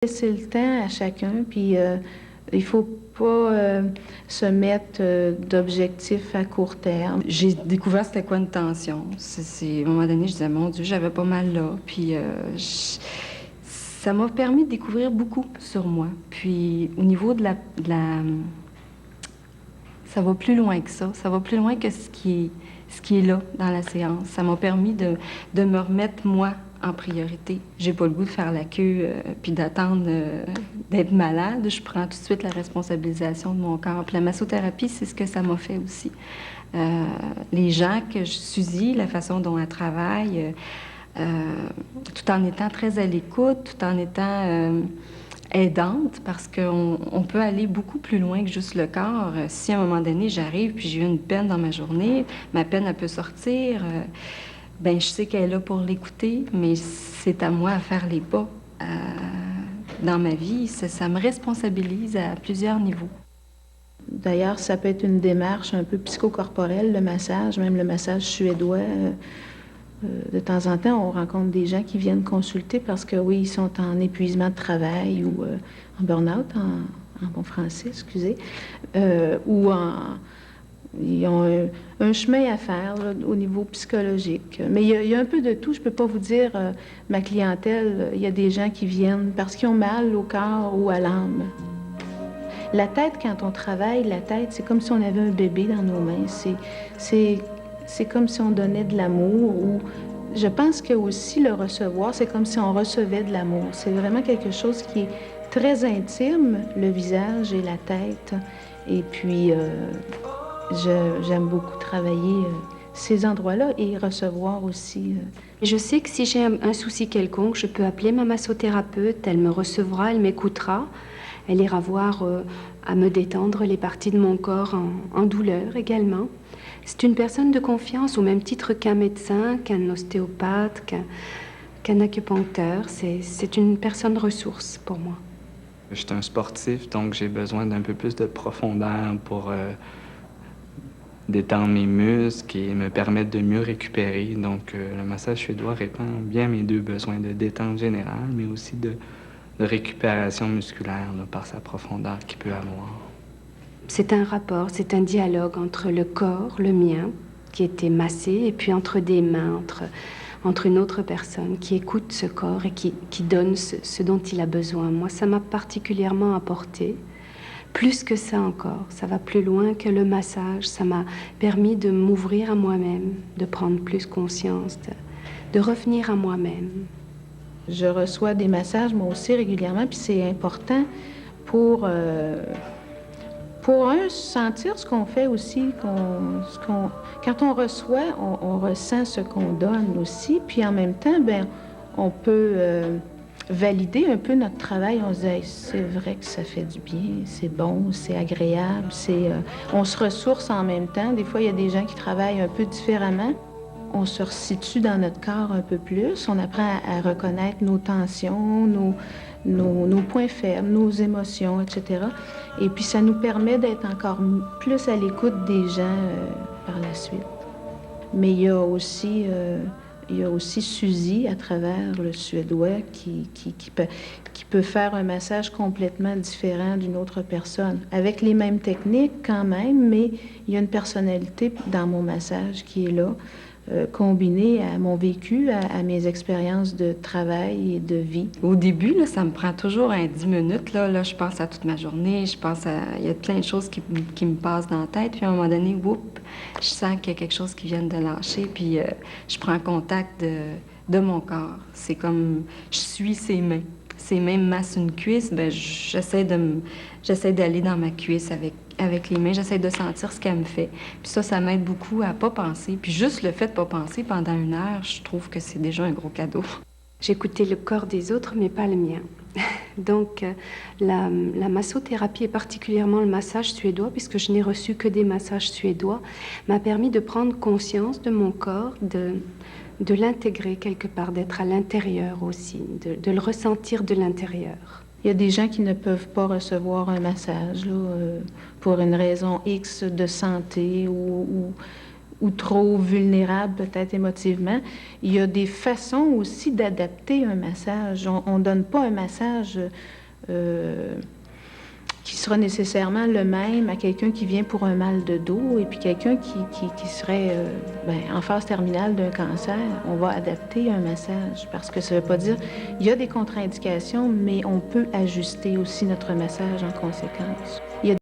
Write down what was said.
Laisser le temps à chacun, puis il faut pas se mettre d'objectifs à court terme. J'ai découvert c'était quoi une tension. À un moment donné, je disais, mon Dieu, j'avais pas mal là. Puis ça m'a permis de découvrir beaucoup sur moi. Puis au niveau ça va plus loin que ça. Ça va plus loin que ce qui est là dans la séance. Ça m'a permis de me remettre, moi, en priorité. J'ai pas le goût de faire la queue puis d'attendre d'être malade. Je prends tout de suite la responsabilisation de mon corps. Puis la massothérapie, c'est ce que ça m'a fait aussi. Les gens que Suzy, la façon dont elle travaille, tout en étant très à l'écoute, tout en étant aidante, parce qu'on peut aller beaucoup plus loin que juste le corps. Si à un moment donné, j'arrive puis j'ai eu une peine dans ma journée, ma peine, elle peut sortir. Ben, je sais qu'elle est là pour l'écouter, mais c'est à moi à faire les pas dans ma vie. Ça me responsabilise à plusieurs niveaux. D'ailleurs, ça peut être une démarche un peu psychocorporelle, le massage, même le massage suédois. De temps en temps, on rencontre des gens qui viennent consulter parce que, oui, ils sont en épuisement de travail ou en burn-out, en bon français, excusez, ou ils ont un chemin à faire là, au niveau psychologique. Mais il y a un peu de tout. Je ne peux pas vous dire, ma clientèle, il y a des gens qui viennent parce qu'ils ont mal au corps ou à l'âme. La tête, quand on travaille, la tête, c'est comme si on avait un bébé dans nos mains. C'est comme si on donnait de l'amour ou je pense que aussi le recevoir, c'est comme si on recevait de l'amour. C'est vraiment quelque chose qui est très intime, le visage et la tête. Et puis, j'aime beaucoup travailler ces endroits-là et recevoir aussi. Je sais que si j'ai un souci quelconque, je peux appeler ma massothérapeute, elle me recevra, elle m'écoutera, elle ira voir à me détendre les parties de mon corps en douleur également. C'est une personne de confiance au même titre qu'un médecin, qu'un ostéopathe, qu'un acupuncteur. C'est une personne ressource pour moi. Je suis un sportif, donc j'ai besoin d'un peu plus de profondeur pour détendre mes muscles et me permettre de mieux récupérer. Donc le massage suédois répond bien mes deux besoins de détente générale, mais aussi de récupération musculaire là, par sa profondeur qu'il peut avoir. C'est un rapport, c'est un dialogue entre le corps, le mien, qui était massé, et puis entre des mains, entre une autre personne qui écoute ce corps et qui donne ce dont il a besoin. Moi, ça m'a particulièrement apporté. Plus que ça encore, ça va plus loin que le massage. Ça m'a permis de m'ouvrir à moi-même, de prendre plus conscience, de revenir à moi-même. Je reçois des massages, moi aussi, régulièrement, puis c'est important pour sentir ce qu'on fait aussi. Quand on reçoit, on ressent ce qu'on donne aussi, puis en même temps, ben, on peut valider un peu notre travail. On se dit, hey, c'est vrai que ça fait du bien, c'est bon, c'est agréable, on se ressource en même temps. Des fois, il y a des gens qui travaillent un peu différemment. On se resitue dans notre corps un peu plus. On apprend à reconnaître nos tensions, nos points faibles, nos émotions, etc. Et puis, ça nous permet d'être encore plus à l'écoute des gens par la suite. Mais il y a aussi Suzy, à travers le suédois, qui peut faire un massage complètement différent d'une autre personne. Avec les mêmes techniques quand même, mais il y a une personnalité dans mon massage qui est là. Combinée à mon vécu, à mes expériences de travail et de vie. Au début, là, ça me prend toujours 10 minutes. Là, je pense à toute ma journée, il y a plein de choses qui me passent dans la tête. Puis à un moment donné, je sens qu'il y a quelque chose qui vient de lâcher. Puis je prends contact de mon corps. C'est comme, je suis ses mains. Ses mains me massent une cuisse, ben j'essaie d'aller dans ma cuisse avec les mains, j'essaie de sentir ce qu'elle me fait. Puis ça m'aide beaucoup à pas penser. Puis juste le fait de pas penser pendant 1 heure, je trouve que c'est déjà un gros cadeau. J'écoutais le corps des autres, mais pas le mien. Donc, la massothérapie, et particulièrement le massage suédois, puisque je n'ai reçu que des massages suédois, m'a permis de prendre conscience de mon corps, de l'intégrer quelque part, d'être à l'intérieur aussi, de le ressentir de l'intérieur. Il y a des gens qui ne peuvent pas recevoir un massage là, pour une raison X de santé ou ou trop vulnérable peut-être émotivement. Il y a des façons aussi d'adapter un massage. On ne donne pas un massage qui sera nécessairement le même à quelqu'un qui vient pour un mal de dos et puis quelqu'un qui serait en phase terminale d'un cancer. On va adapter un massage parce que ça ne veut pas dire... Il y a des contre-indications, mais on peut ajuster aussi notre massage en conséquence. Il y a